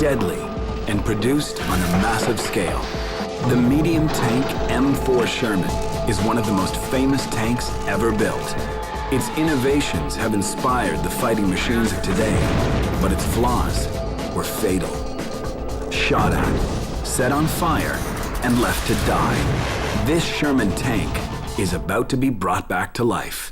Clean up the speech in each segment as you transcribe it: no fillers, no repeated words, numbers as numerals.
deadly, and produced on a massive scale. The medium tank M4 Sherman is one of the most famous tanks ever built. Its innovations have inspired the fighting machines of today, but its flaws were fatal. Shot at, set on fire, and left to die. This Sherman tank is about to be brought back to life.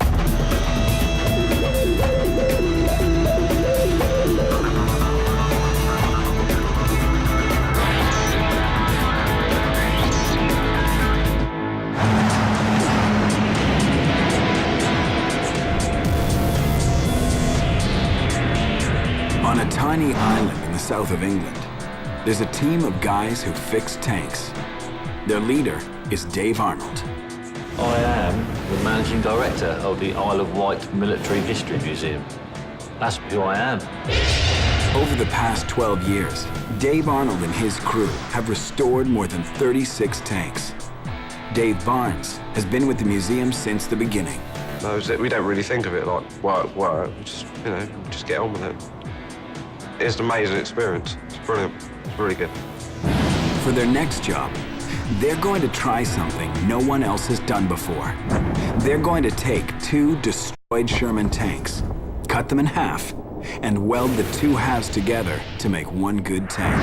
On a tiny island in the south of England, there's a team of guys who fix tanks. Their leader is Dave Arnold. I am the managing director of the Isle of Wight Military History Museum. That's who I am. Over the past 12 years, Dave Arnold and his crew have restored more than 36 tanks. Dave Barnes has been with the museum since the beginning. No, we don't really think of it like work. We just, just get on with it. It's an amazing experience. It's brilliant. It's really good. For their next job, they're going to try something no one else has done before. They're going to take 2 destroyed Sherman tanks, cut them in half, and weld the 2 halves together to make one good tank.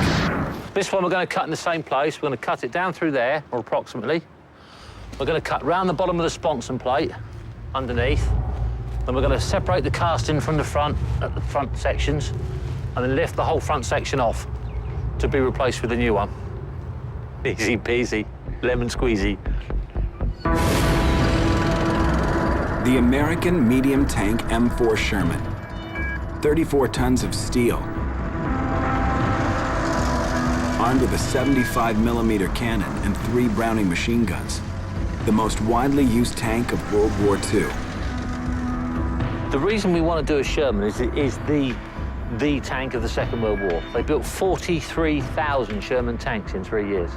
This one we're going to cut in the same place. We're going to cut it down through there, or approximately. We're going to cut round the bottom of the sponson plate, underneath. Then we're going to separate the casting from the front, at the front sections, and then lift the whole front section off to be replaced with a new one. Easy peasy, lemon squeezy. The American medium tank M4 Sherman. 34 tons of steel. Armed with a 75mm cannon and 3 Browning machine guns. The most widely used tank of World War II. The reason we want to do a Sherman is it is the tank of the Second World War. They built 43,000 Sherman tanks in 3 years.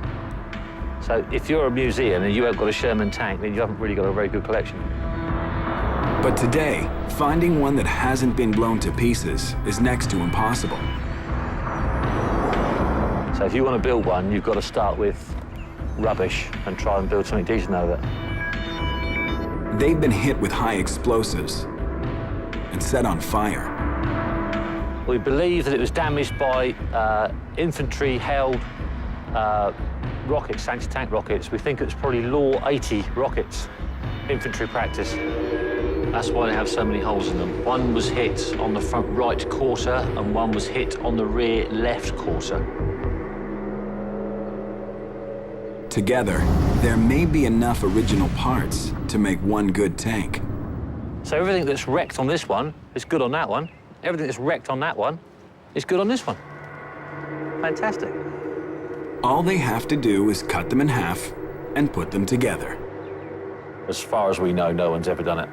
So if you're a museum and you haven't got a Sherman tank, then you haven't really got a very good collection. But today, finding one that hasn't been blown to pieces is next to impossible. So if you want to build one, you've got to start with rubbish and try and build something decent out of it. They've been hit with high explosives and set on fire. We believe that it was damaged by infantry-held rockets, anti-tank rockets. We think it's probably Law 80 rockets, infantry practice. That's why they have so many holes in them. One was hit on the front right quarter and one was hit on the rear left quarter. Together, there may be enough original parts to make one good tank. So everything that's wrecked on this one is good on that one. Everything that's wrecked on that one is good on this one. Fantastic. All they have to do is cut them in half and put them together. As far as we know, no one's ever done it.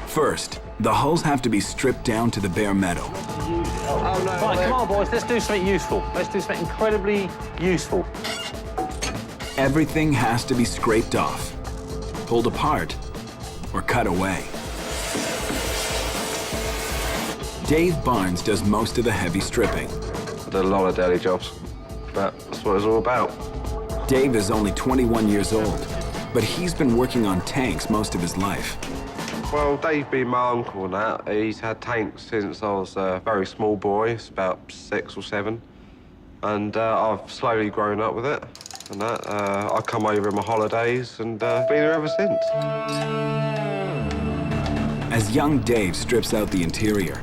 First, the hulls have to be stripped down to the bare metal. Oh, no, Right, come on, boys, let's do something useful. Let's do something incredibly useful. Everything has to be scraped off, pulled apart, or cut away. Dave Barnes does most of the heavy stripping. I did a lot of daily jobs, but that's what it's all about. Dave is only 21 years old, but he's been working on tanks most of his life. Well, Dave being my uncle and that, he's had tanks since I was a very small boy, it's about 6 or 7. And I've slowly grown up with it. And that, I come over on my holidays and been here ever since. As young Dave strips out the interior,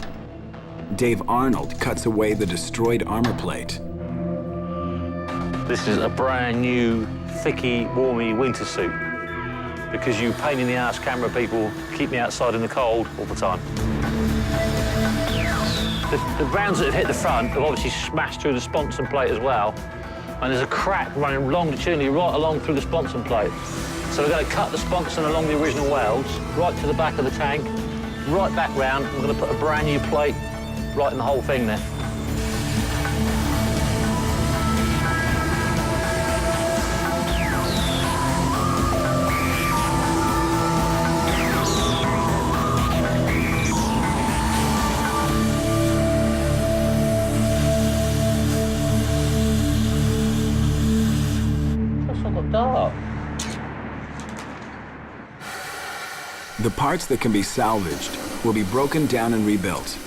Dave Arnold cuts away the destroyed armor plate. This is a brand new, thicky, warmy winter suit. Because you pain in the ass camera people keep me outside in the cold all the time. The rounds that have hit the front have obviously smashed through the sponson plate as well. And there's a crack running longitudinally right along through the sponson plate. So we're going to cut the sponson along the original welds, right to the back of the tank, right back round. We're going to put a brand new plate right in the whole thing there. Not dark. The parts that can be salvaged will be broken down and rebuilt.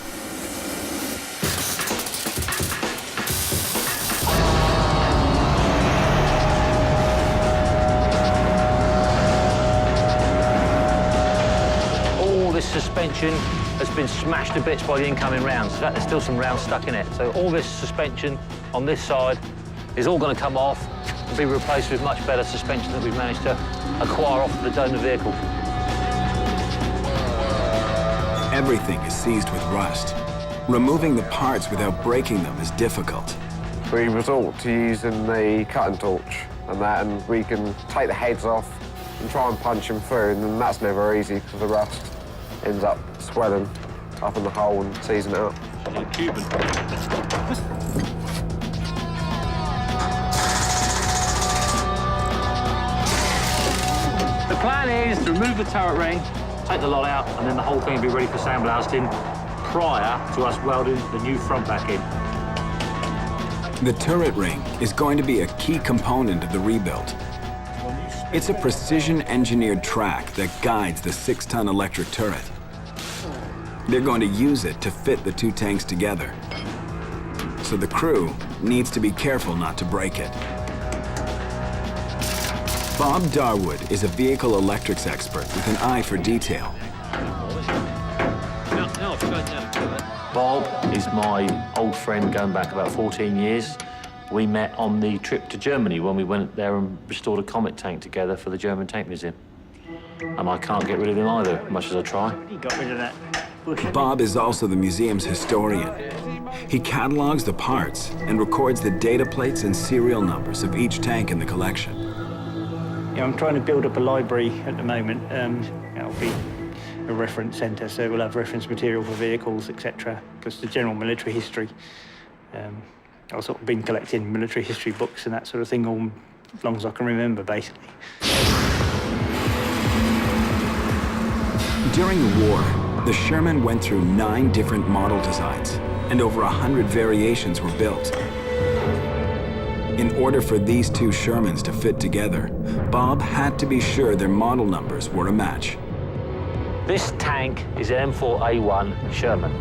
All this suspension has been smashed to bits by the incoming rounds. In fact, there's still some rounds stuck in it. So all this suspension on this side is all going to come off and be replaced with much better suspension that we've managed to acquire off the donor vehicle. Everything is seized with rust. Removing the parts without breaking them is difficult. We resort to using the cutting torch and we can take the heads off and try and punch them through, and then that's never easy because the rust ends up swelling up in the hole and seizing it up. Cuban. The plan is to remove the turret ring, take the lot out, and then the whole thing will be ready for sandblasting prior to us welding the new front back in. The turret ring is going to be a key component of the rebuild. It's a precision-engineered track that guides the 6-ton electric turret. They're going to use it to fit the two tanks together. So the crew needs to be careful not to break it. Bob Darwood is a vehicle electrics expert with an eye for detail. Bob is my old friend going back about 14 years. We met on the trip to Germany when we went there and restored a Comet tank together for the German Tank Museum. And I can't get rid of him either, much as I try. He got rid of that. Bob is also the museum's historian. He catalogs the parts and records the data plates and serial numbers of each tank in the collection. Yeah, I'm trying to build up a library at the moment. It'll be a reference centre, so we'll have reference material for vehicles, etc. Because the general military history, I've sort of been collecting military history books and that sort of thing all as long as I can remember, basically. During the war, the Sherman went through 9 different model designs, and over 100 variations were built. In order for these two Shermans to fit together, Bob had to be sure their model numbers were a match. This tank is an M4A1 Sherman.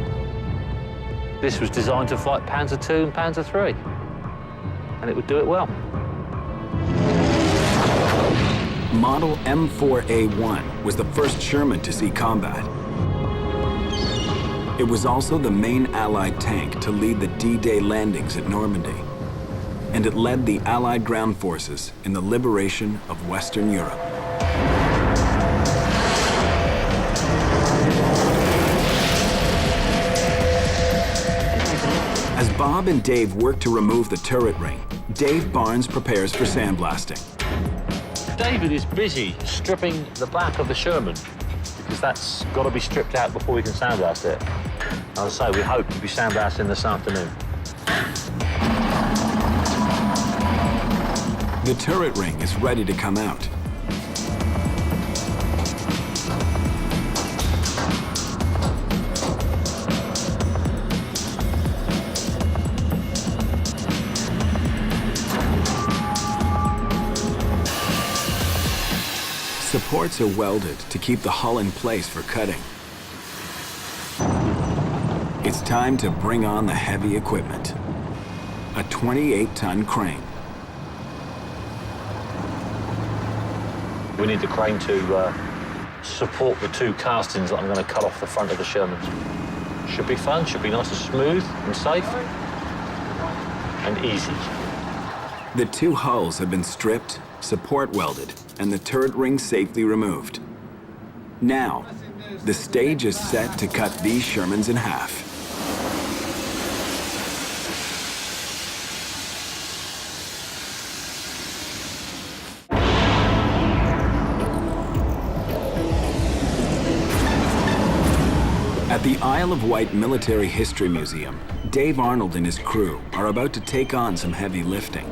This was designed to fight Panzer II and Panzer III, and it would do it well. Model M4A1 was the first Sherman to see combat. It was also the main Allied tank to lead the D-Day landings at Normandy, and it led the Allied ground forces in the liberation of Western Europe. As Bob and Dave work to remove the turret ring, Dave Barnes prepares for sandblasting. David is busy stripping the back of the Sherman because that's got to be stripped out before we can sandblast it. As I say, we hope to be sandblasting this afternoon. The turret ring is ready to come out. Supports are welded to keep the hull in place for cutting. It's time to bring on the heavy equipment. A 28-ton crane. We need the crane to support the two castings that I'm going to cut off the front of the Sherman. Should be fun, should be nice and smooth and safe and easy. The two hulls have been stripped, support welded, and the turret ring safely removed. Now, the stage is set to cut these Shermans in half. At the Isle of Wight Military History Museum, Dave Arnold and his crew are about to take on some heavy lifting.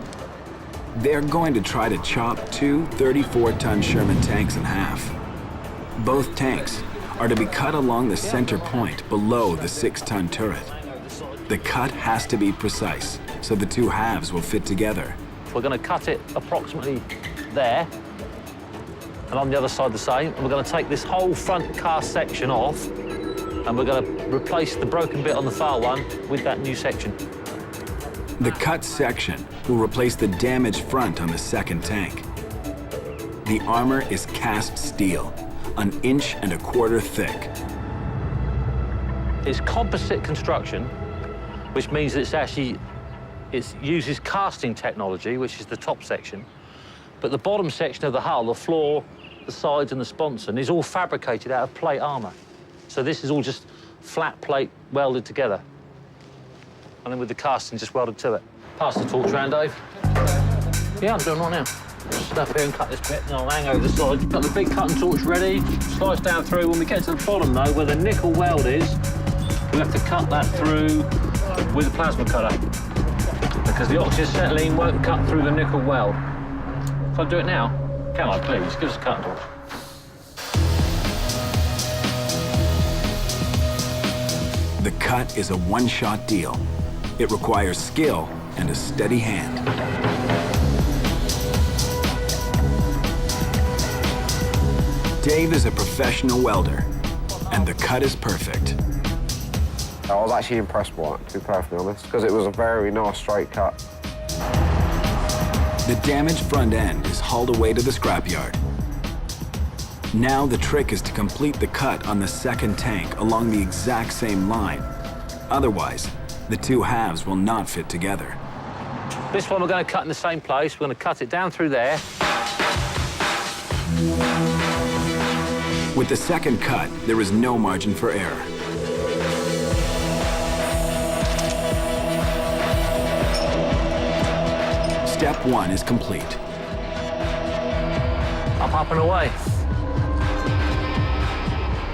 They're going to try to chop two 34-ton Sherman tanks in half. Both tanks are to be cut along the center point below the 6-ton turret. The cut has to be precise, so the two halves will fit together. We're going to cut it approximately there, and on the other side the same. And we're going to take this whole front cast section off, and we're going to replace the broken bit on the far one with that new section. The cut section will replace the damaged front on the second tank. The armor is cast steel, 1.25 inches thick. It's composite construction, which means that it uses casting technology, which is the top section, but the bottom section of the hull, the floor, the sides and the sponson, is all fabricated out of plate armor. So this is all just flat plate welded together. And then with the casting just welded to it. Pass the torch around, Dave. Yeah, I'm doing right now. Just step here and cut this bit, and I'll hang over the side. Got the big cutting torch ready, slice down through. When we get to the bottom, though, where the nickel weld is, we have to cut that through with a plasma cutter, because the oxyacetylene won't cut through the nickel weld. Can I do it now? Can I, please? Give us a cutting torch. The cut is a one-shot deal. It requires skill and a steady hand. Dave is a professional welder, and the cut is perfect. I was actually impressed by it, to be perfectly honest, because it was a very nice straight cut. The damaged front end is hauled away to the scrapyard. Now the trick is to complete the cut on the second tank along the exact same line. Otherwise, the two halves will not fit together. This one we're going to cut in the same place. We're going to cut it down through there. With the second cut, there is no margin for error. Step 1 is complete. Up and away.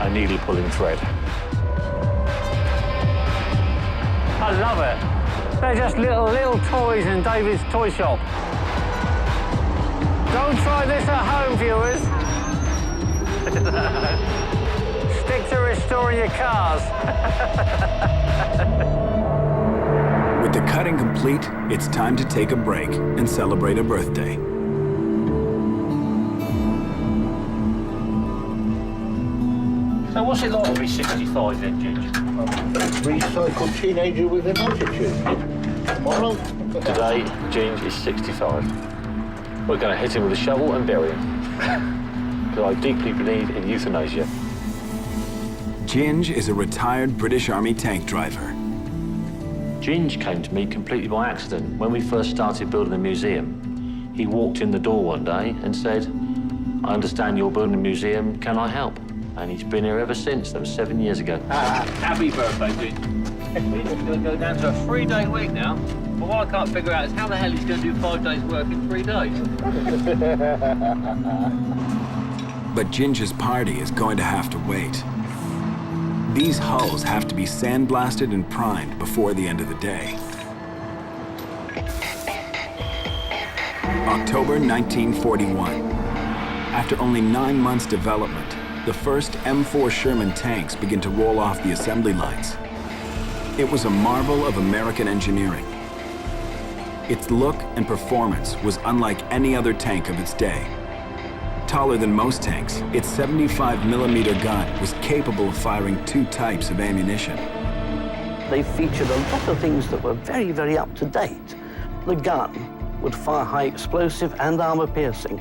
A needle pulling thread. I love it. They're just little toys in David's toy shop. Don't try this at home, viewers. Stick to restoring your cars. With the cutting complete, it's time to take a break and celebrate a birthday. So what's it like to be 65 then, Ginger? Recycled teenager with an attitude. Moral? Today, Ginge is 65. We're going to hit him with a shovel and bury him. Because I deeply believe in euthanasia. Ginge is a retired British Army tank driver. Ginge came to me completely by accident. When we first started building the museum, he walked in the door one day and said, "I understand you're building a museum, can I help?" And he's been here ever since. That was 7 years ago. Happy birthday, Ginge. We're just going to go down to a 3-day week now. But what I can't figure out is how the hell he's going to do 5 days' work in 3 days. But Ginge's party is going to have to wait. These hulls have to be sandblasted and primed before the end of the day. October 1941. After only 9 months' development, the first M4 Sherman tanks begin to roll off the assembly lines. It was a marvel of American engineering. Its look and performance was unlike any other tank of its day. Taller than most tanks, its 75mm gun was capable of firing 2 types of ammunition. They featured a lot of things that were very, very up to date. The gun would fire high explosive and armor-piercing.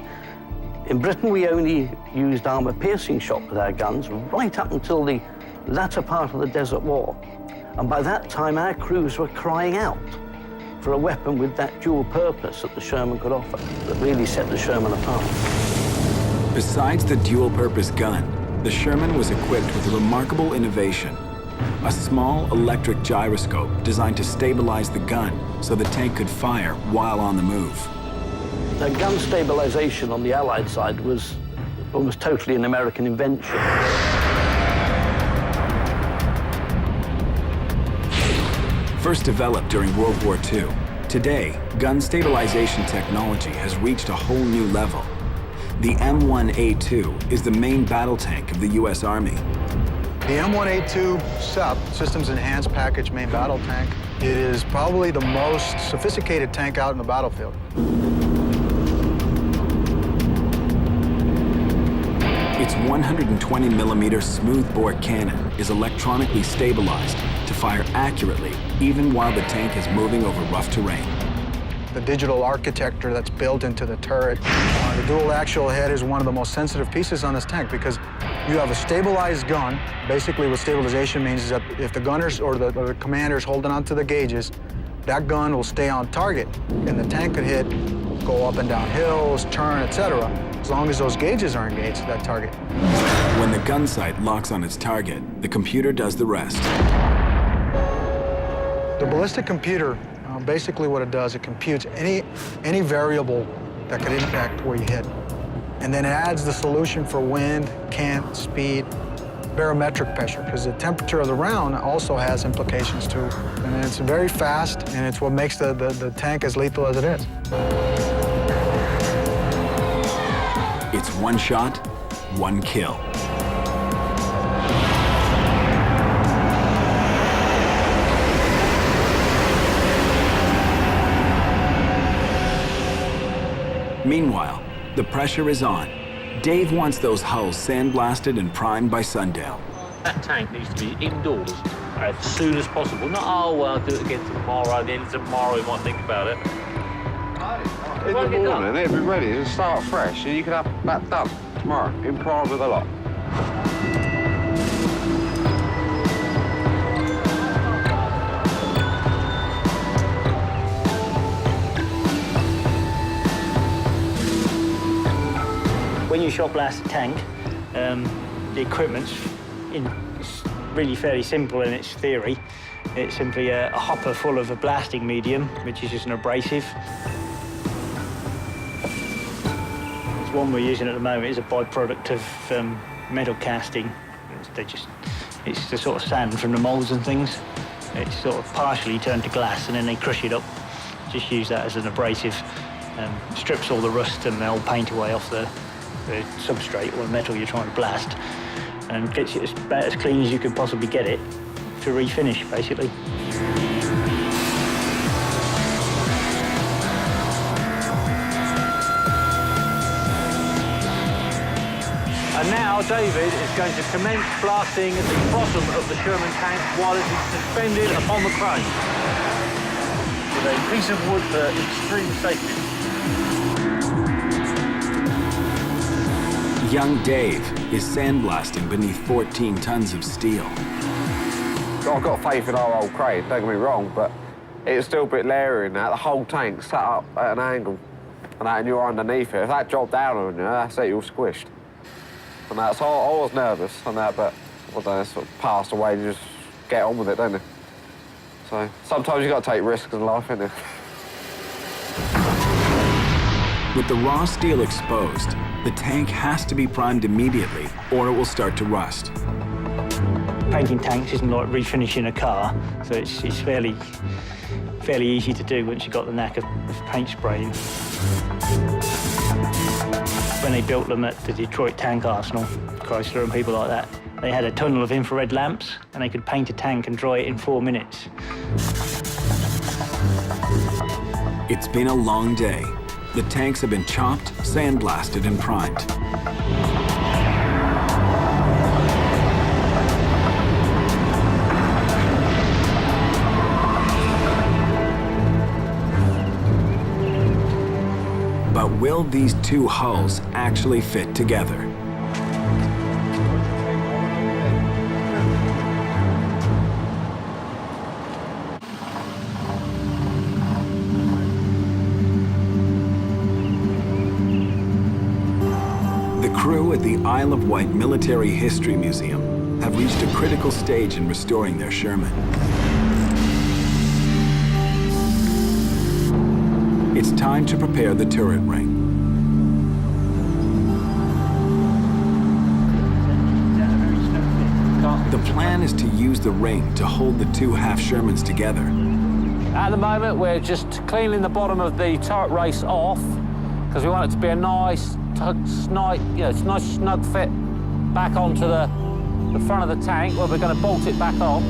In Britain, we only used armor-piercing shot with our guns right up until the latter part of the Desert War. And by that time, our crews were crying out for a weapon with that dual purpose that the Sherman could offer, that really set the Sherman apart. Besides the dual-purpose gun, the Sherman was equipped with a remarkable innovation, a small electric gyroscope designed to stabilize the gun so the tank could fire while on the move. The gun stabilization on the Allied side was almost totally an American invention. First developed during World War II, today, gun stabilization technology has reached a whole new level. The M1A2 is the main battle tank of the U.S. Army. The M1A2 SEP, Systems Enhanced Package Main Battle Tank, it is probably the most sophisticated tank out in the battlefield. Its 120mm smoothbore cannon is electronically stabilized to fire accurately even while the tank is moving over rough terrain. The digital architecture that's built into the turret. The dual actual head is one of the most sensitive pieces on this tank because you have a stabilized gun. Basically what stabilization means is that if the gunners or the commander's holding onto the gauges, that gun will stay on target and the tank could hit, go up and down hills, turn, etc. as long as those gauges are engaged at that target. When the gun sight locks on its target, the computer does the rest. The ballistic computer, basically what it does, it computes any variable that could impact where you hit. And then it adds the solution for wind, cant, speed, barometric pressure, because the temperature of the round also has implications too. And it's very fast, and it's what makes the tank as lethal as it is. It's one shot, one kill. Meanwhile, the pressure is on. Dave wants those hulls sandblasted and primed by sundown. That tank needs to be indoors as soon as possible. Not, oh, well, I'll do it again tomorrow, then tomorrow we might think about it. In the morning, it'll be ready to start fresh, and you can have that done tomorrow, in prime with a lot. When you shot blast a tank, the equipment's really fairly simple in its theory. It's simply a hopper full of a blasting medium, which is just an abrasive. The one we're using at the moment is a byproduct of metal casting. It's the sort of sand from the moulds and things. It's sort of partially turned to glass, and then they crush it up. Just use that as an abrasive. Strips all the rust and the old paint away off the substrate or the metal you're trying to blast, and gets it about as clean as you could possibly get it to refinish, basically. And now David is going to commence blasting at the bottom of the Sherman tank while it is suspended upon the crane with a piece of wood for extreme safety. Young Dave is sandblasting beneath 14 tons of steel. I've got faith in our old crane, don't get me wrong, but it's still a bit leery in that. The whole tank's set up at an angle, and you're underneath it. If that dropped down on you, that's it, you're squished. And that's all. I was nervous on that, but I don't know, sort of passed away. You just get on with it, don't you? So sometimes you got to take risks in life, innit? With the raw steel exposed, the tank has to be primed immediately or it will start to rust. Painting tanks isn't like refinishing a car, so it's fairly easy to do once you've got the knack of paint spraying. When they built them at the Detroit Tank Arsenal, Chrysler and people like that, they had a tunnel of infrared lamps and they could paint a tank and dry it in 4 minutes. It's been a long day. The tanks have been chopped, sandblasted, and primed. But will these two hulls actually fit together? The crew at the Isle of Wight Military History Museum have reached a critical stage in restoring their Sherman. It's time to prepare the turret ring. The plan is to use the ring to hold the two half Shermans together. At the moment, we're just cleaning the bottom of the turret race off because we want it to be a nice, snug fit back onto the front of the tank where we're going to bolt it back on.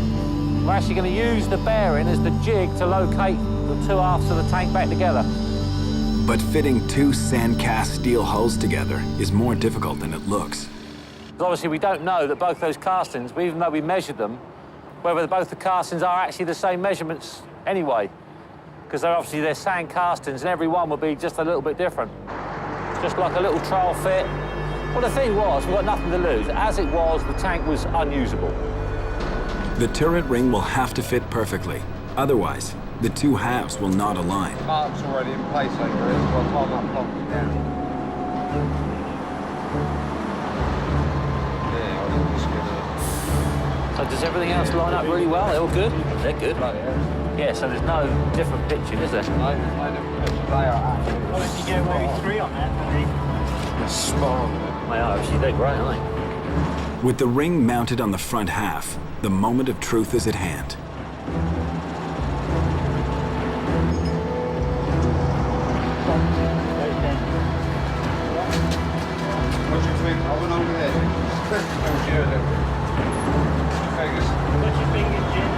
We're actually going to use the bearing as the jig to locate the two halves of the tank back together. But fitting two sand-cast steel hulls together is more difficult than it looks. Because obviously we don't know that both those castings, even though we measured them, whether both the castings are actually the same measurements anyway. Because they're sand castings and every one will be just a little bit different. Just like a little trial fit. Well, the thing was, we've got nothing to lose. As it was, the tank was unusable. The turret ring will have to fit perfectly. Otherwise, the two halves will not align. Mark's already in place over it, so I'll tie that block down. Yeah, I'm just gonna... So does everything else line up really well? They're all good? They're good. Right, yeah. Yeah, so there's no different pitching, is there? No different pitch. They are actually... Well, if you get maybe 3 on that, They're spot on. They are actually, they're great, aren't they? With the ring mounted on the front half, the moment of truth is at hand. What do you think? I went over there. Oh, yeah, Vegas. Put your fingers, Jim.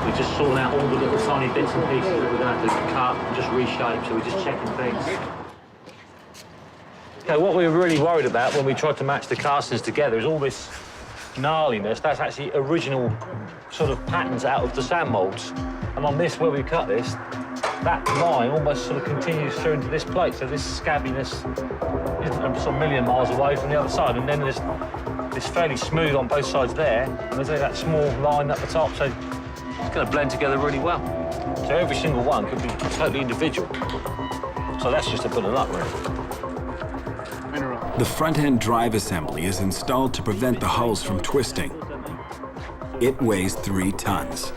We're just sorting out all the little tiny bits and pieces that we're going to have to cut and just reshape, so we're just checking things. Okay, what we were really worried about when we tried to match the castings together is all this gnarliness. That's actually original sort of patterns out of the sand moulds. And on this, where we cut this, that line almost sort of continues through into this plate. So this scabbiness isn't some million miles away from the other side. And then there's this fairly smooth on both sides there. And there's only that small line at the top. So it's going to blend together really well. So every single one could be totally individual. So that's just a bit of luck, really. The front-end drive assembly is installed to prevent the hulls from twisting. It weighs 3 tons.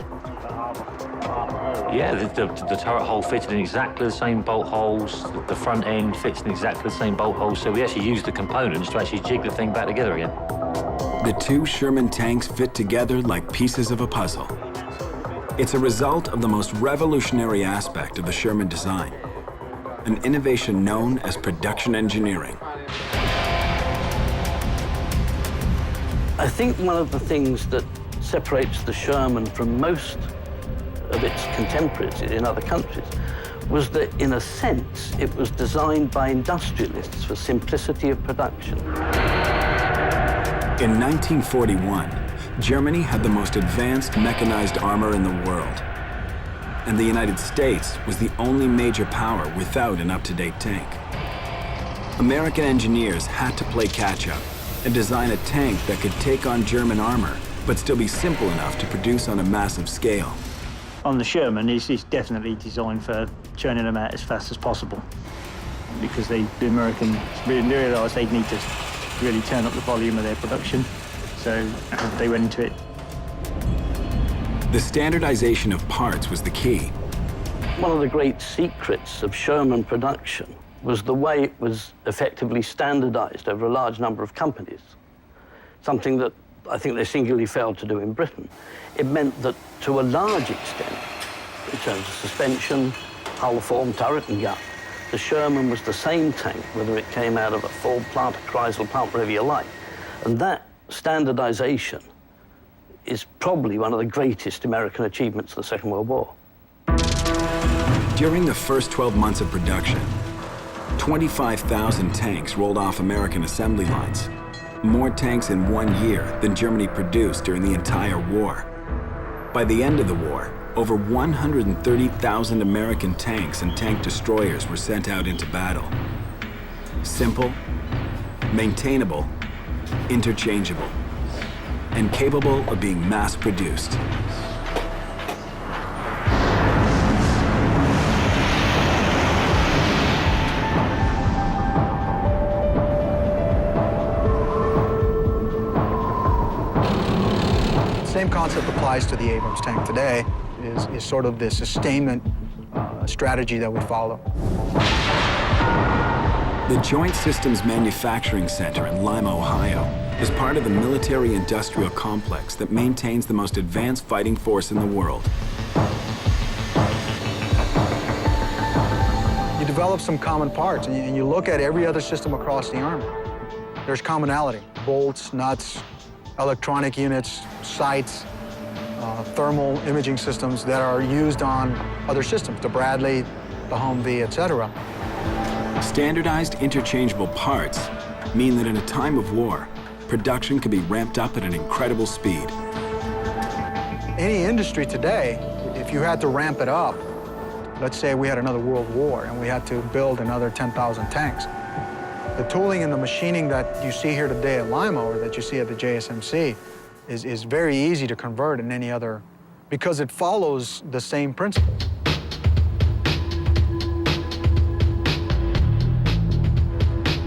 Yeah, the turret hole fitted in exactly the same bolt holes. The front end fits in exactly the same bolt holes. So we actually used the components to actually jig the thing back together again. The 2 Sherman tanks fit together like pieces of a puzzle. It's a result of the most revolutionary aspect of the Sherman design, an innovation known as production engineering. I think one of the things that separates the Sherman from most of its contemporaries in other countries was that, in a sense, it was designed by industrialists for simplicity of production. In 1941, Germany had the most advanced mechanized armor in the world, and the United States was the only major power without an up-to-date tank. American engineers had to play catch-up and design a tank that could take on German armor, but still be simple enough to produce on a massive scale. On the Sherman, it's definitely designed for churning them out as fast as possible, because the Americans realised they'd need to really turn up the volume of their production, so they went into it. The standardization of parts was the key. One of the great secrets of Sherman production was the way it was effectively standardized over a large number of companies, something that I think they singularly failed to do in Britain. It meant that, to a large extent, in terms of suspension, hull form, turret and gun, the Sherman was the same tank, whether it came out of a Ford plant, a Chrysler plant, wherever you like. And that standardization is probably one of the greatest American achievements of the Second World War. During the first 12 months of production, 25,000 tanks rolled off American assembly lines. More tanks in 1 year than Germany produced during the entire war. By the end of the war, over 130,000 American tanks and tank destroyers were sent out into battle. Simple, maintainable, interchangeable, and capable of being mass-produced. Same concept applies to the Abrams tank today, is sort of the sustainment strategy that we follow. The Joint Systems Manufacturing Center in Lima, Ohio, is part of the military-industrial complex that maintains the most advanced fighting force in the world. You develop some common parts, and you look at every other system across the Army. There's commonality: bolts, nuts, electronic units, sights. thermal imaging systems that are used on other systems, the Bradley, the Humvee, etc. Standardized interchangeable parts mean that in a time of war, production can be ramped up at an incredible speed. Any industry today, if you had to ramp it up, let's say we had another world war and we had to build another 10,000 tanks, the tooling and the machining that you see here today at Lima or that you see at the JSMC is very easy to convert in any other, because it follows the same principle.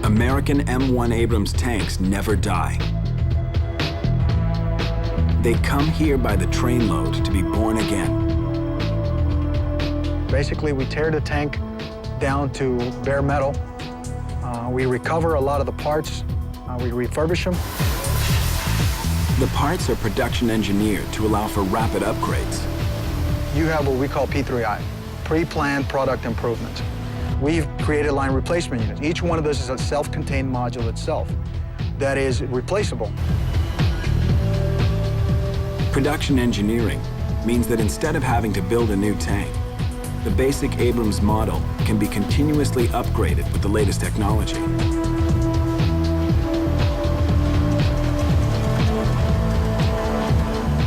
American M1 Abrams tanks never die. They come here by the trainload to be born again. Basically, we tear the tank down to bare metal. We recover a lot of the parts. We refurbish them. The parts are production engineered to allow for rapid upgrades. You have what we call P3I, pre-planned product improvements. We've created line replacement units. Each one of those is a self-contained module itself that is replaceable. Production engineering means that instead of having to build a new tank, the basic Abrams model can be continuously upgraded with the latest technology.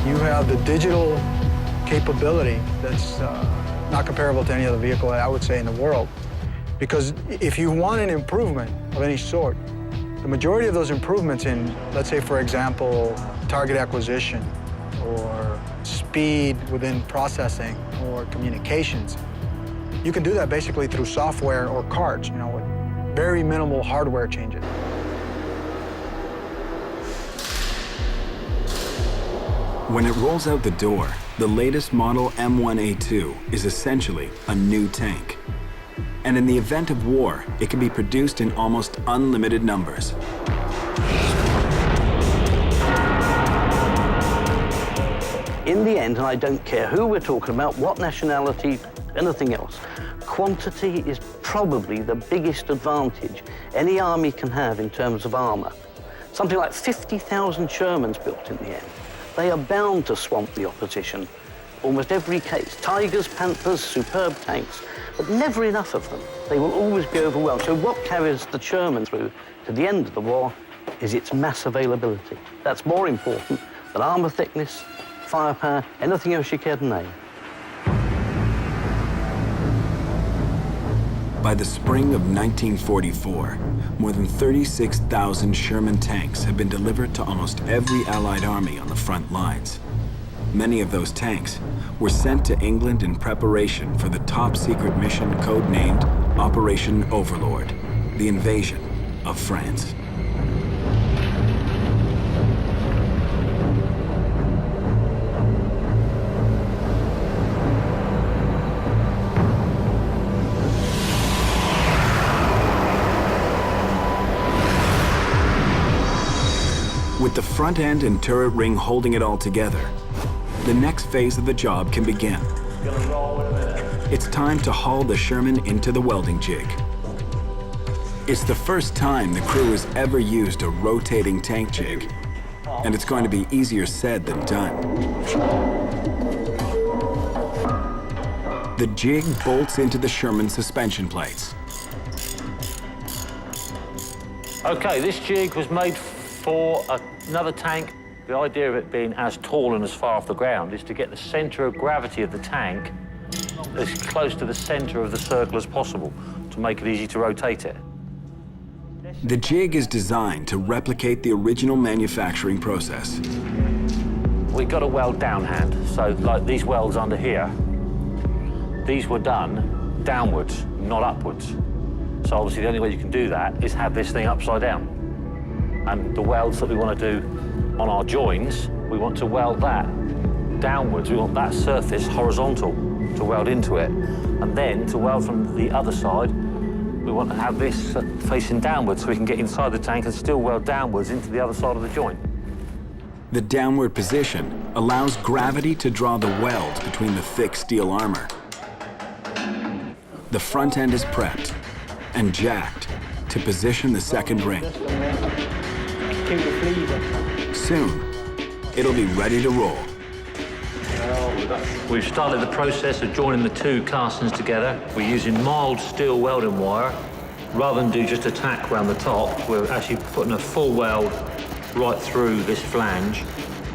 You have the digital capability that's not comparable to any other vehicle, I would say, in the world. Because if you want an improvement of any sort, the majority of those improvements in, let's say, for example, target acquisition or speed within processing or communications, you can do that basically through software or cards, you know, with very minimal hardware changes. When it rolls out the door, the latest model M1A2 is essentially a new tank. And in the event of war, it can be produced in almost unlimited numbers. In the end, and I don't care who we're talking about, what nationality, anything else, quantity is probably the biggest advantage any army can have in terms of armor. Something like 50,000 Shermans built in the end. They are bound to swamp the opposition. Almost every case. Tigers, Panthers, superb tanks, but never enough of them. They will always be overwhelmed. So what carries the Sherman through to the end of the war is its mass availability. That's more important than armor thickness, firepower, anything else you care to name. By the spring of 1944, more than 36,000 Sherman tanks have been delivered to almost every Allied army on the front lines. Many of those tanks were sent to England in preparation for the top-secret mission codenamed Operation Overlord, the invasion of France. With the front end and turret ring holding it all together, the next phase of the job can begin. It's time to haul the Sherman into the welding jig. It's the first time the crew has ever used a rotating tank jig, and it's going to be easier said than done. The jig bolts into the Sherman suspension plates. Okay, this jig was made for another tank. The idea of it being as tall and as far off the ground is to get the center of gravity of the tank as close to the center of the circle as possible to make it easy to rotate it. The jig is designed to replicate the original manufacturing process. We got a weld downhand, so like these welds under here, these were done downwards, not upwards. So obviously the only way you can do that is have this thing upside down. And the welds that we want to do on our joins, we want to weld that downwards. We want that surface horizontal to weld into it. And then to weld from the other side, we want to have this facing downwards so we can get inside the tank and still weld downwards into the other side of the joint. The downward position allows gravity to draw the weld between the thick steel armor. The front end is prepped and jacked to position the second ring. Soon, it'll be ready to roll. We've started the process of joining the two castings together. We're using mild steel welding wire. Rather than do just a tack around the top, we're actually putting a full weld right through this flange.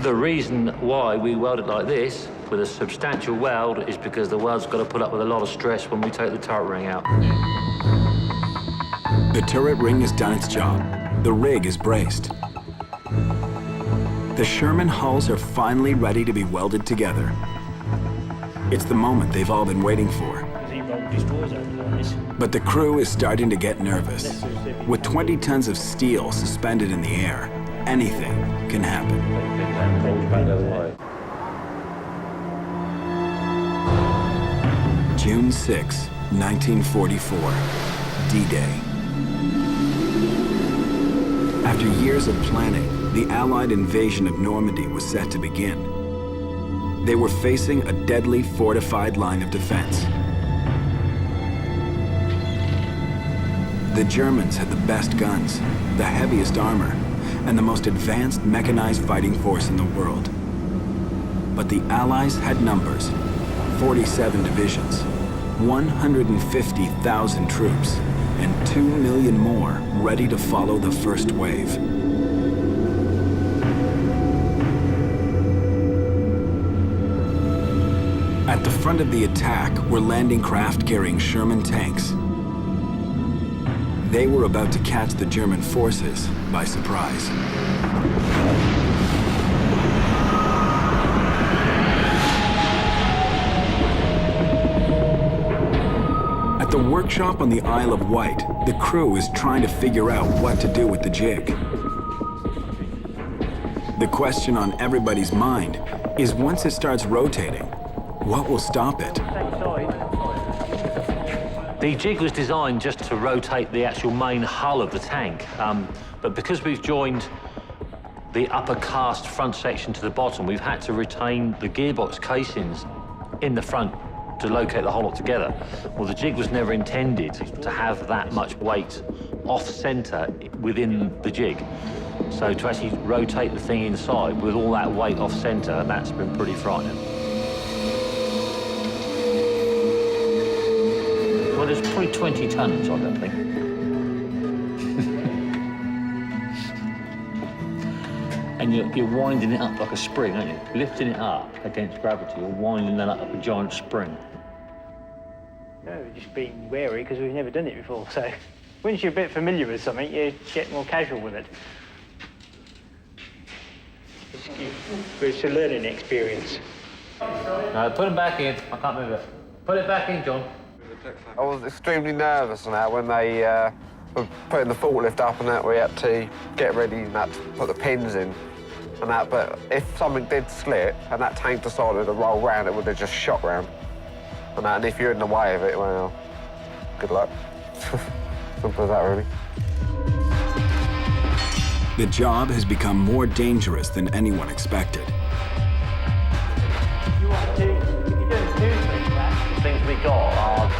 The reason why we weld it like this, with a substantial weld, is because the weld's got to put up with a lot of stress when we take the turret ring out. The turret ring has done its job. The rig is braced. The Sherman hulls are finally ready to be welded together. It's the moment they've all been waiting for. But the crew is starting to get nervous. With 20 tons of steel suspended in the air, anything can happen. June 6, 1944, D-Day. After years of planning, the Allied invasion of Normandy was set to begin. They were facing a deadly fortified line of defense. The Germans had the best guns, the heaviest armor, and the most advanced mechanized fighting force in the world. But the Allies had numbers: 47 divisions, 150,000 troops, and 2 million more ready to follow the first wave. At the front of the attack were landing craft carrying Sherman tanks. They were about to catch the German forces by surprise. At the workshop on the Isle of Wight, the crew is trying to figure out what to do with the jig. The question on everybody's mind is, once it starts rotating, what will stop it? The jig was designed just to rotate the actual main hull of the tank, but because we've joined the upper cast front section to the bottom, we've had to retain the gearbox casings in the front to locate the whole lot together. Well, the jig was never intended to have that much weight off-center within the jig. So to actually rotate the thing inside with all that weight off-center, that's been pretty frightening. Well, there's probably 20 tons on that thing. And you're winding it up like a spring, aren't you? Lifting it up against gravity, you're winding that up like a giant spring. No, we're just being wary because we've never done it before. So once you're a bit familiar with something, you get more casual with it. It's a learning experience. No, put them back in. I can't move it. Put it back in, John. I was extremely nervous and that when they were putting the forklift up and that, we had to get ready and that to put the pins in and that, but if something did slip and that tank decided to roll round, it would have just shot round. And that, and if you're in the way of it, well, good luck. Simple as that, really. The job has become more dangerous than anyone expected. You want to, if you don't do things, The things we got are...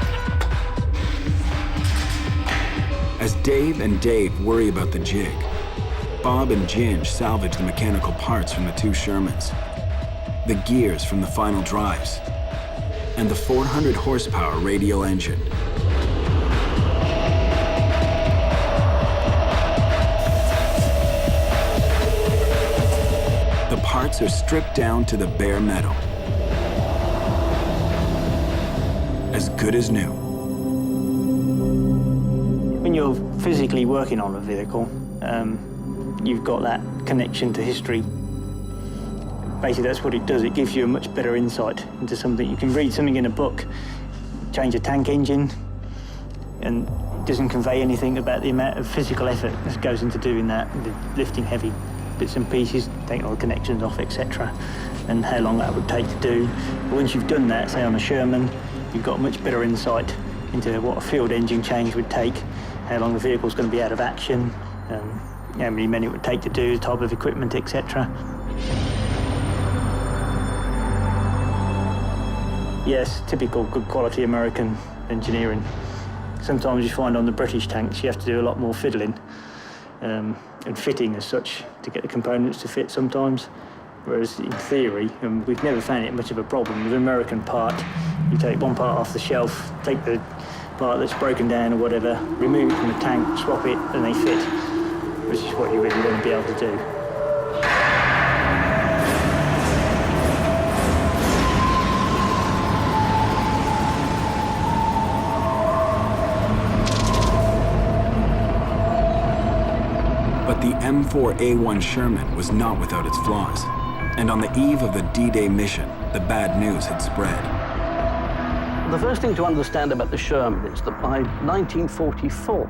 As Dave and Dave worry about the jig, Bob and Ginge salvage the mechanical parts from the two Shermans, the gears from the final drives, and the 400 horsepower radial engine. The parts are stripped down to the bare metal, as good as new. when you're physically working on a vehicle, you've got that connection to history. Basically, that's what it does. It gives you a much better insight into something. You can read something in a book, change a tank engine, and it doesn't convey anything about the amount of physical effort that goes into doing that, lifting heavy bits and pieces, taking all the connections off, etc., and how long that would take to do. But once you've done that, say on a Sherman, you've got much better insight into what a field engine change would take, how long the vehicle's going to be out of action, how many men it would take to do, the type of equipment, etc. Yes, typical good quality American engineering. Sometimes you find on the British tanks you have to do a lot more fiddling and fitting as such to get the components to fit sometimes. Whereas in theory, and we've never found it much of a problem, with an American part, you take one part off the shelf, take the part that's broken down or whatever, remove it from the tank, swap it, and they fit, which is what you really want to be able to do. But the M4A1 Sherman was not without its flaws. And on the eve of the D-Day mission, the bad news had spread. The first thing to understand about the Sherman is that by 1944,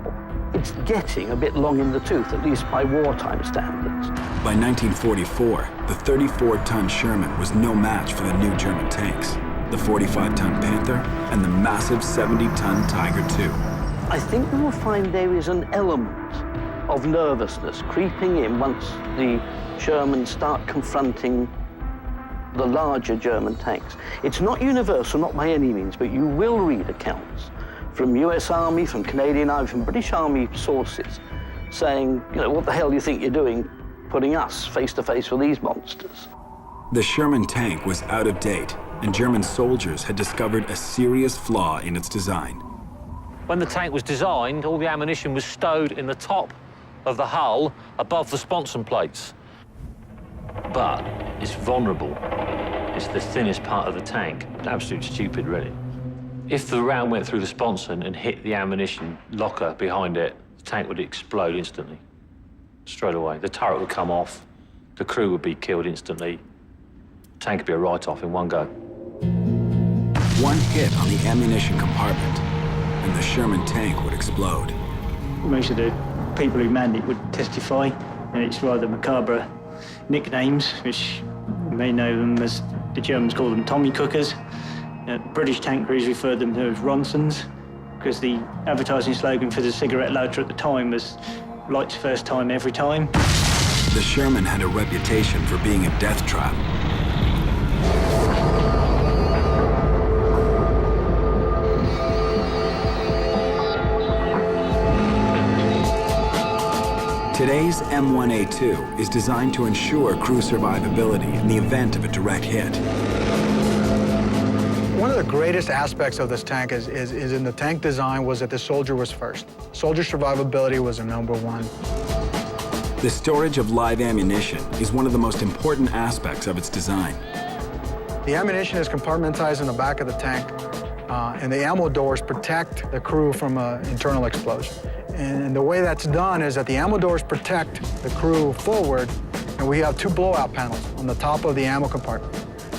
it's getting a bit long in the tooth, at least by wartime standards. By 1944, the 34-ton Sherman was no match for the new German tanks, the 45-ton Panther and the massive 70-ton Tiger II. I think we will find there is an element of nervousness creeping in once the Shermans start confronting the larger German tanks. It's not universal, not by any means, but you will read accounts from US Army, from Canadian Army, from British Army sources saying, you know, what the hell do you think you're doing putting us face to face with these monsters? The Sherman tank was out of date, and German soldiers had discovered a serious flaw in its design. When the tank was designed, all the ammunition was stowed in the top of the hull above the sponson plates. But it's vulnerable. It's the thinnest part of the tank. Absolute stupid, really. If the round went through the sponson and hit the ammunition locker behind it, the tank would explode instantly, straight away. The turret would come off, the crew would be killed instantly. The tank would be a write-off in one go. One hit on the ammunition compartment, and the Sherman tank would explode. Most of the people who manned it would testify, and it's rather macabre nicknames, which you may know them as, the Germans call them Tommy cookers. British tank crews referred them to as Ronsons, because the advertising slogan for the cigarette lighter at the time was lights first time every time. The Sherman had a reputation for being a death trap. Today's M1A2 is designed to ensure crew survivability in the event of a direct hit. One of the greatest aspects of this tank is in the tank design was that the soldier was first. Soldier survivability was a number one. The storage of live ammunition is one of the most important aspects of its design. The ammunition is compartmentalized in the back of the tank, and the ammo doors protect the crew from an internal explosion. And the way that's done is that the ammo doors protect the crew forward, and we have two blowout panels on the top of the ammo compartment.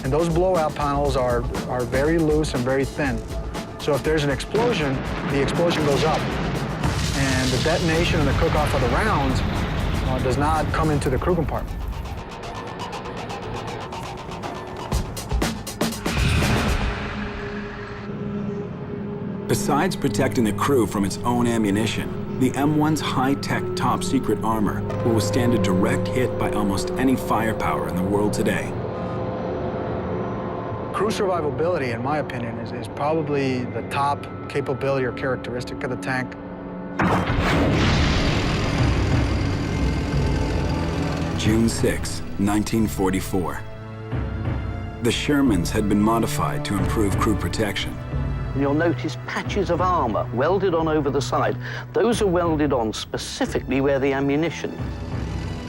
And those blowout panels are very loose and very thin. So if there's an explosion, the explosion goes up. And the detonation and the cook-off of the rounds does not come into the crew compartment. Besides protecting the crew from its own ammunition, the M1's high-tech top-secret armor will withstand a direct hit by almost any firepower in the world today. Crew survivability, in my opinion, is probably the top capability or characteristic of the tank. June 6, 1944. The Shermans had been modified to improve crew protection. You'll notice patches of armor welded on over the side. Those are welded on specifically where the ammunition.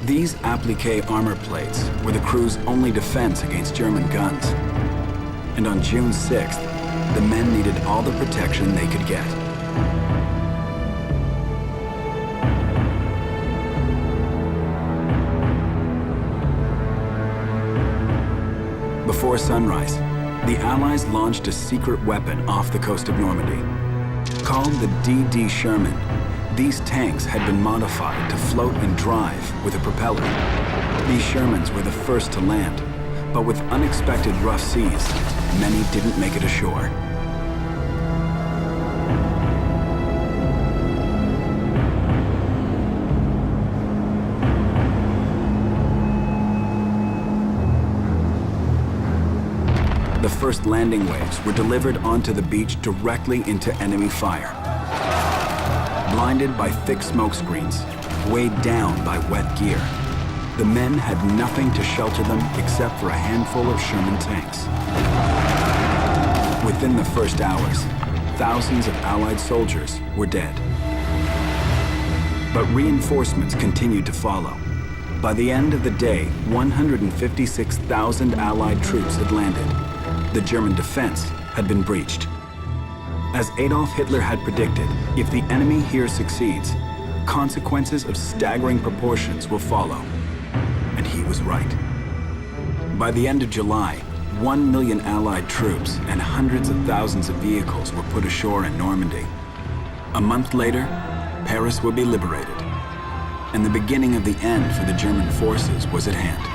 These applique armor plates were the crew's only defense against German guns. And on June 6th, the men needed all the protection they could get. Before sunrise, the Allies launched a secret weapon off the coast of Normandy. Called the DD Sherman, these tanks had been modified to float and drive with a propeller. These Shermans were the first to land, but with unexpected rough seas, many didn't make it ashore. The first landing waves were delivered onto the beach directly into enemy fire. Blinded by thick smoke screens, weighed down by wet gear, The men had nothing to shelter them except for a handful of Sherman tanks. Within the first hours, thousands of Allied soldiers were dead. But reinforcements continued to follow. By the end of the day, 156,000 Allied troops had landed. The German defense had been breached. As Adolf Hitler had predicted, if the enemy here succeeds, consequences of staggering proportions will follow. And he was right. By the end of July, 1 million Allied troops and hundreds of thousands of vehicles were put ashore in Normandy. A month later, Paris would be liberated, and the beginning of the end for the German forces was at hand.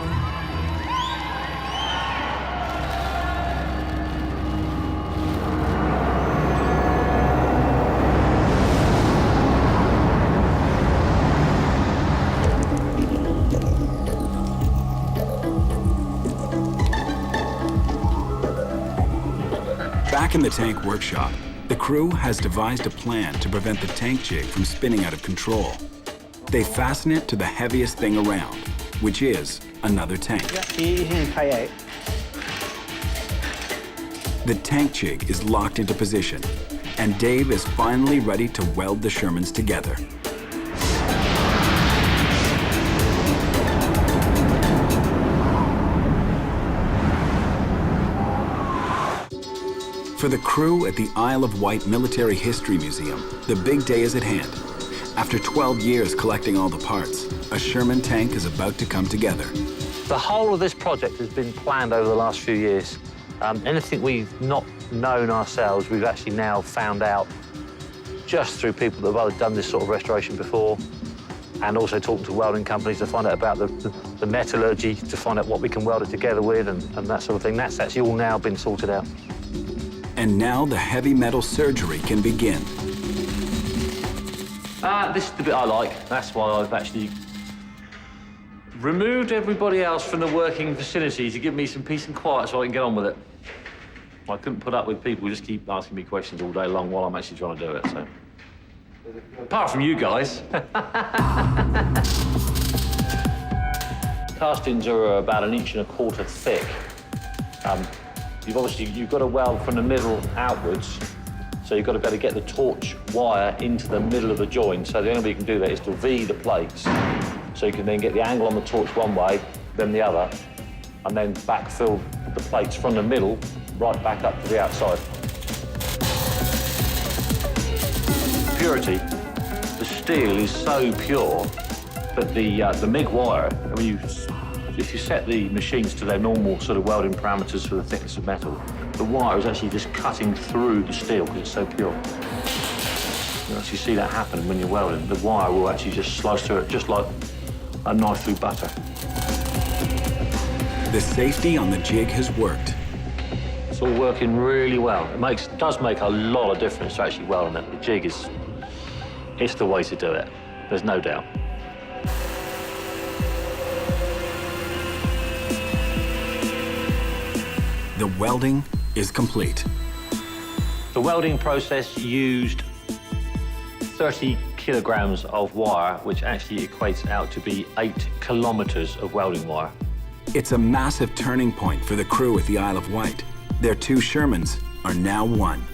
Back in the tank workshop, the crew has devised a plan to prevent the tank jig from spinning out of control. They fasten it to the heaviest thing around, which is another tank. The tank jig is locked into position, and Dave is finally ready to weld the Shermans together. For the crew at the Isle of Wight Military History Museum, the big day is at hand. After 12 years collecting all the parts, a Sherman tank is about to come together. The whole of this project has been planned over the last few years. Anything we've not known ourselves, we've actually now found out just through people that have either done this sort of restoration before and also talking to welding companies to find out about the metallurgy, to find out what we can weld it together with and that sort of thing. That's actually all now been sorted out. And now the heavy metal surgery can begin. This is the bit I like. That's why I've actually removed everybody else from the working vicinity to give me some peace and quiet so I can get on with it. I couldn't put up with people who just keep asking me questions all day long while I'm actually trying to do it, so. Apart from you guys. Castings are about 1.25 inches thick. You've got to weld from the middle outwards, so you've got to be able to get the torch wire into the middle of the joint. So the only way you can do that is to V the plates, so you can then get the angle on the torch one way, then the other, and then backfill the plates from the middle right back up to the outside. Purity. The steel is so pure that the MIG wire, if you set the machines to their normal sort of welding parameters for the thickness of metal, the wire is actually just cutting through the steel because it's so pure. You actually see that happen when you're welding. The wire will actually just slice through it just like a knife through butter. The safety on the jig has worked. It's all working really well. It does make a lot of difference to actually welding it. The jig it's the way to do it. There's no doubt. The welding is complete. The welding process used 30 kilograms of wire, which actually equates out to be 8 kilometers of welding wire. It's a massive turning point for the crew at the Isle of Wight. Their two Shermans are now one.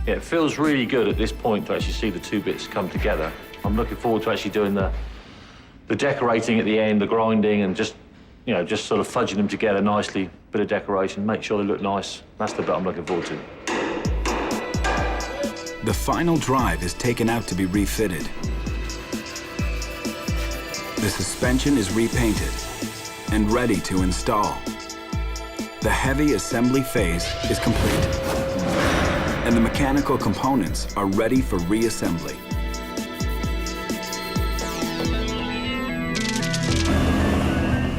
Yeah, it feels really good at this point to actually see the two bits come together. I'm looking forward to actually doing the decorating at the end, the grinding, and just sort of fudging them together nicely. Bit of decoration, make sure they look nice. That's the bit I'm looking forward to. The final drive is taken out to be refitted. The suspension is repainted and ready to install. The heavy assembly phase is complete, and the mechanical components are ready for reassembly.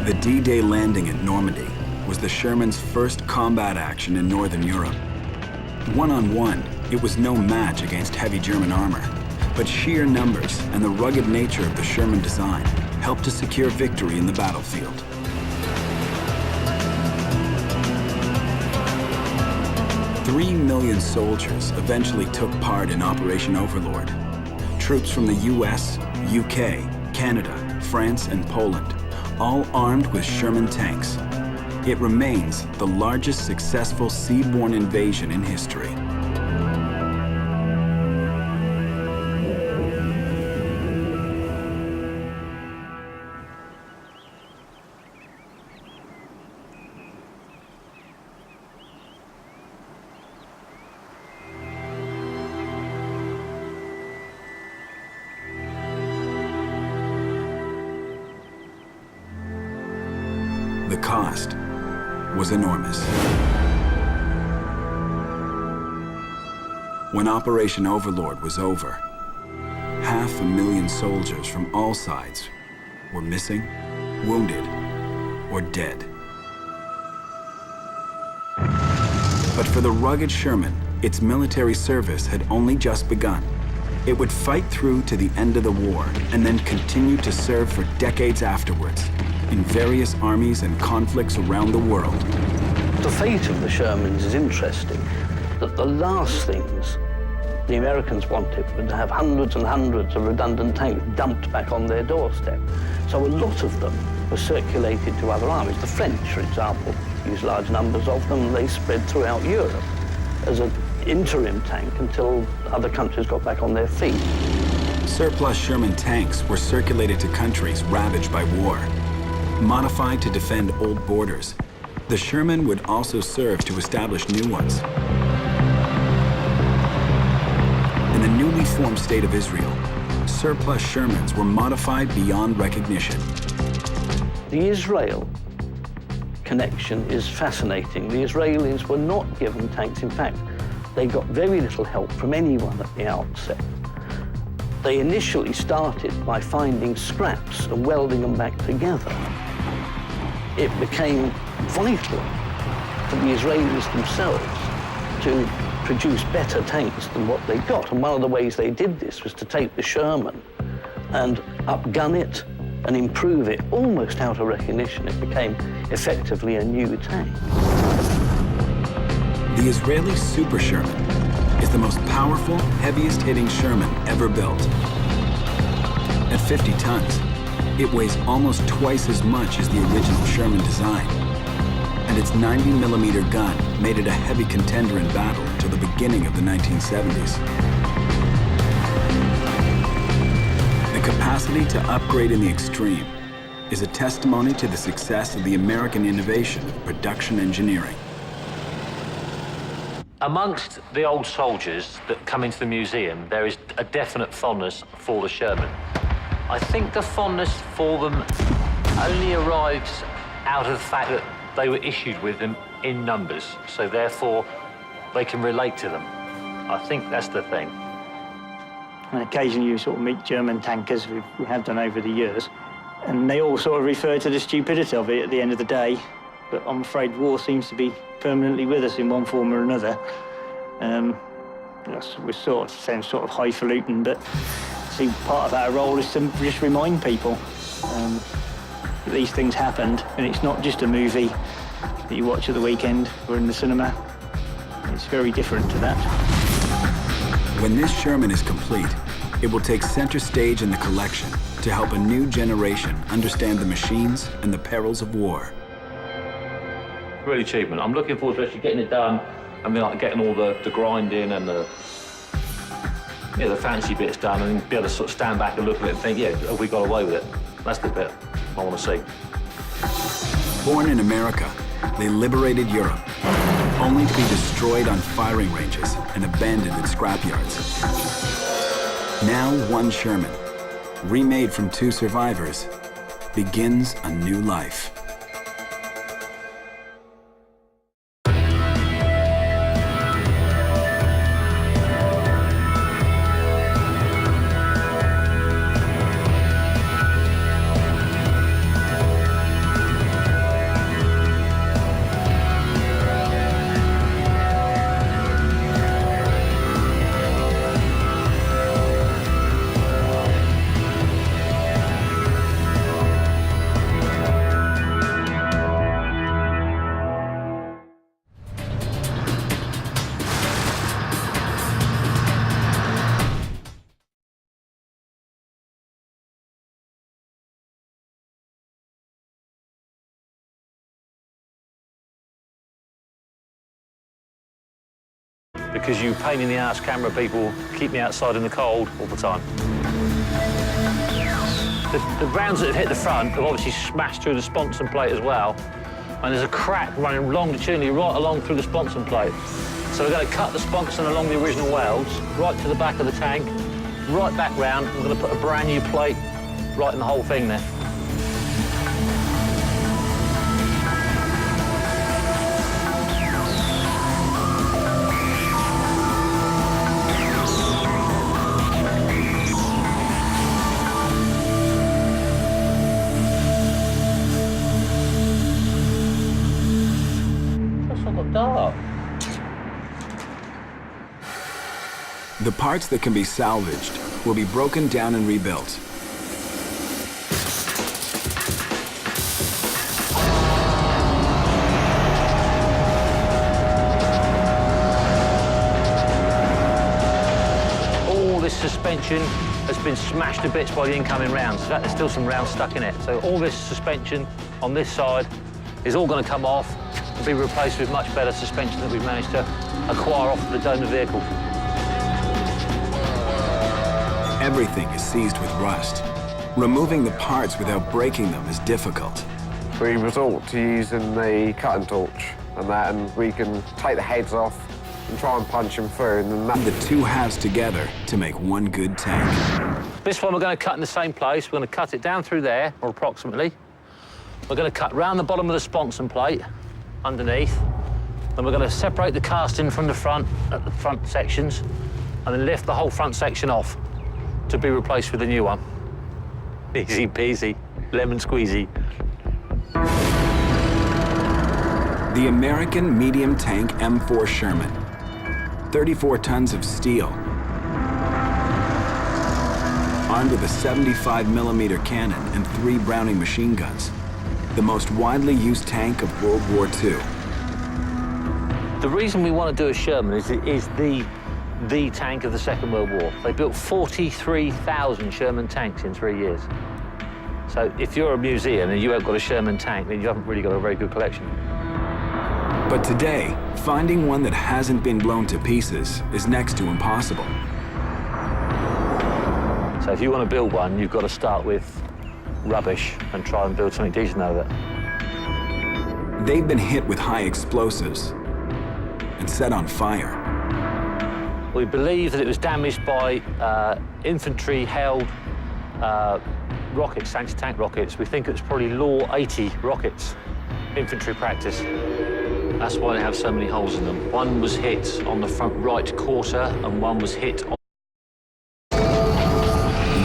The D-Day landing at Normandy was the Sherman's first combat action in Northern Europe. One-on-one, it was no match against heavy German armor, but sheer numbers and the rugged nature of the Sherman design helped to secure victory in the battlefield. Three million soldiers eventually took part in Operation Overlord. Troops from the US, UK, Canada, France, and Poland all armed with Sherman tanks. It remains the largest successful seaborne invasion in history. The cost was enormous. When Operation Overlord was over, 500,000 soldiers from all sides were missing, wounded, or dead. But for the rugged Sherman, its military service had only just begun. It would fight through to the end of the war and then continue to serve for decades afterwards in various armies and conflicts around the world. The fate of the Shermans is interesting, that the last things the Americans wanted were to have hundreds and hundreds of redundant tanks dumped back on their doorstep. So a lot of them were circulated to other armies. The French, for example, used large numbers of them. They spread throughout Europe as an interim tank until other countries got back on their feet. Surplus Sherman tanks were circulated to countries ravaged by war. Modified to defend old borders, the Sherman would also serve to establish new ones. In the newly formed state of Israel, surplus Shermans were modified beyond recognition. The Israel connection is fascinating. The Israelis were not given tanks. In fact, they got very little help from anyone at the outset. They initially started by finding scraps and welding them back together. It became vital for the Israelis themselves to produce better tanks than what they got. And one of the ways they did this was to take the Sherman and upgun it and improve it almost out of recognition. It became effectively a new tank. The Israeli Super Sherman is the most powerful, heaviest-hitting Sherman ever built. At 50 tons, it weighs almost twice as much as the original Sherman design. And its 90mm gun made it a heavy contender in battle until the beginning of the 1970s. The capacity to upgrade in the extreme is a testimony to the success of the American innovation of production engineering. Amongst the old soldiers that come into the museum, there is a definite fondness for the Sherman. I think the fondness for them only arrives out of the fact that they were issued with them in numbers, so therefore they can relate to them. I think that's the thing. And occasionally you sort of meet German tankers, we have done over the years, and they all sort of refer to the stupidity of it at the end of the day. But I'm afraid war seems to be permanently with us in one form or another. We sort of sound sort of highfalutin, but see, part of our role is to just remind people that these things happened, and it's not just a movie that you watch at the weekend or in the cinema. It's very different to that. When this Sherman is complete, it will take center stage in the collection to help a new generation understand the machines and the perils of war. Really achievement. I'm looking forward to actually getting it done and then like getting all the grinding and the fancy bits done, and be able to sort of stand back and look at it and think, yeah, have we got away with it? That's the bit I want to see. Born in America, they liberated Europe, only to be destroyed on firing ranges and abandoned in scrapyards. Now one Sherman, remade from 2 survivors, begins a new life. because you pain in the ass camera people keep me outside in the cold all the time. The rounds that have hit the front have obviously smashed through the sponson plate as well, and there's a crack running longitudinally right along through the sponson plate. So we're going to cut the sponson along the original welds, right to the back of the tank, right back round. We're going to put a brand new plate right in the whole thing there. Dark. The parts that can be salvaged will be broken down and rebuilt. All this suspension has been smashed to bits by the incoming rounds. In fact, there's still some rounds stuck in it. So all this suspension on this side is all going to come off and be replaced with much better suspension that we've managed to acquire off the donor vehicle. Everything is seized with rust. Removing the parts without breaking them is difficult. We resort to using the cutting torch and we can take the heads off and try and punch them through. And then The two halves together to make one good tank. This one we're going to cut in the same place. We're going to cut it down through there, or approximately. We're going to cut round the bottom of the sponson plate underneath. Then we're going to separate the casting from the front at the front sections and then lift the whole front section off to be replaced with a new one. Easy peasy, lemon squeezy. The American medium tank M4 Sherman. 34 tons of steel. Armed with a 75mm cannon and 3 Browning machine guns. The most widely used tank of World War II. The reason we want to do a Sherman is it is the tank of the Second World War. They built 43,000 Sherman tanks in 3 years. So if you're a museum and you haven't got a Sherman tank, then you haven't really got a very good collection. But today, finding one that hasn't been blown to pieces is next to impossible. So if you want to build one, you've got to start with rubbish and try and build something decent out of it. They've been hit with high explosives and set on fire. We believe that it was damaged by infantry-held rockets, anti-tank rockets. We think it was probably Law 80 rockets, infantry practice. That's why they have so many holes in them. One was hit on the front right quarter and one was hit on...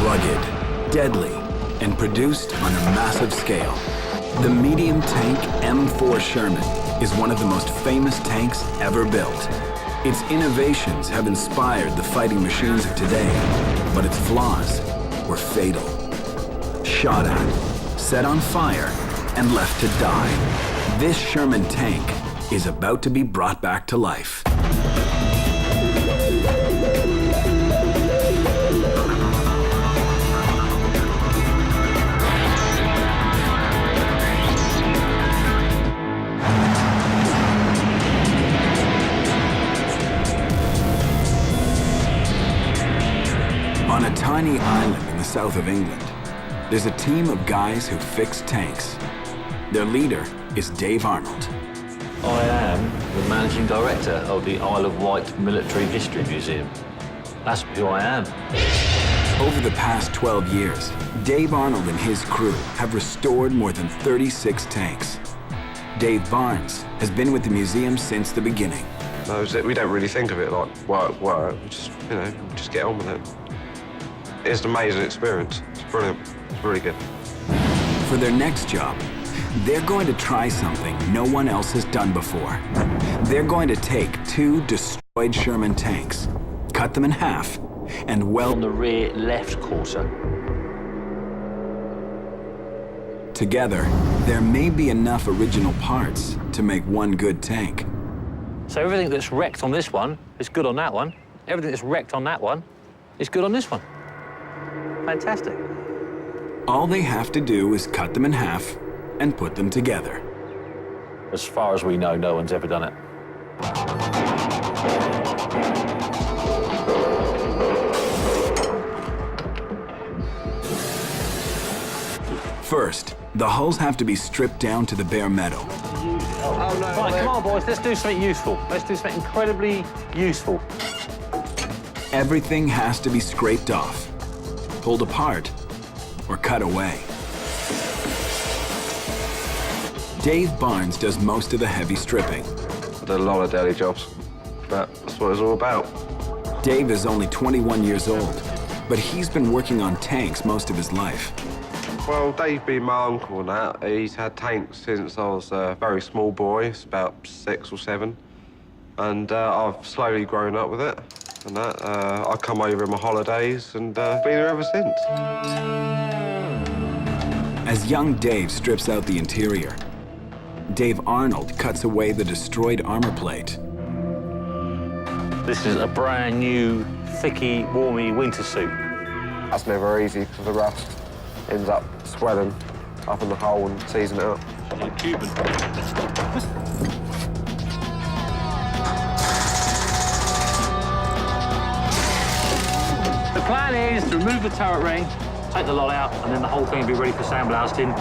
Rugged, deadly, and produced on a massive scale. The medium tank M4 Sherman is one of the most famous tanks ever built. Its innovations have inspired the fighting machines of today, but its flaws were fatal. Shot at, set on fire, and left to die. This Sherman tank is about to be brought back to life. On a tiny island in the south of England, there's a team of guys who fix tanks. Their leader is Dave Arnold. I am the managing director of the Isle of Wight Military History Museum. That's who I am. Over the past 12 years, Dave Arnold and his crew have restored more than 36 tanks. Dave Barnes has been with the museum since the beginning. we don't really think of it like work. We just, just get on with it. It's an amazing experience. It's brilliant. It's really good. For their next job, they're going to try something no one else has done before. They're going to take 2 destroyed Sherman tanks, cut them in half, and weld On the rear left quarter. together. There may be enough original parts to make one good tank. So everything that's wrecked on this one is good on that one. Everything that's wrecked on that one is good on this one. Fantastic. All they have to do is cut them in half and put them together. As far as we know, no one's ever done it. First, the hulls have to be stripped down to the bare metal. Oh, no. Right, come on, boys, let's do something useful. Let's do something incredibly useful. Everything has to be scraped off, pulled apart, or cut away. Dave Barnes does most of the heavy stripping. I did a lot of daily jobs, but that's what it's all about. Dave is only 21 years old, but he's been working on tanks most of his life. Well, Dave being my uncle and that, he's had tanks since I was a very small boy, about 6 or 7. And I've slowly grown up with it and that. I come over on my holidays and been here ever since. As young Dave strips out the interior, Dave Arnold cuts away the destroyed armor plate. This is a brand new, thicky, warmy winter suit. That's never easy because the rust ends up swelling up in the hole and seizing it up. Like Cuban. The plan is to remove the turret ring, take the lot out, and then the whole thing will be ready for sandblasting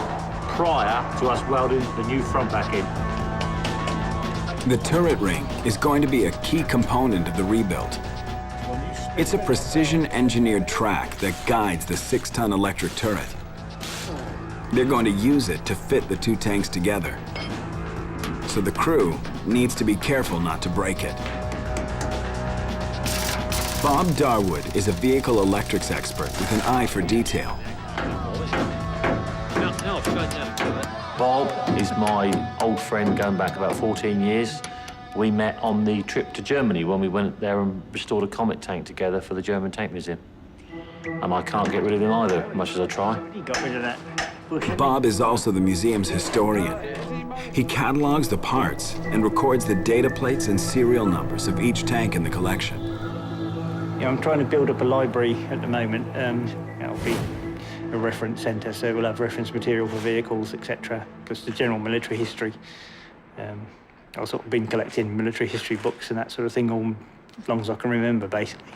prior to us welding the new front back in. The turret ring is going to be a key component of the rebuild. It's a precision-engineered track that guides the 6-ton electric turret. They're going to use it to fit the two tanks together. So the crew needs to be careful not to break it. Bob Darwood is a vehicle electrics expert with an eye for detail. Bob is my old friend going back about 14 years. We met on the trip to Germany when we went there and restored a Comet tank together for the German Tank Museum. And I can't get rid of him either, much as I try. You got rid of that bush. Bob is also the museum's historian. He catalogs the parts and records the data plates and serial numbers of each tank in the collection. Yeah, I'm trying to build up a library at the moment. It'll be a reference centre, so we'll have reference material for vehicles, etc. Because the general military history, I've sort of been collecting military history books and that sort of thing all as long as I can remember, basically.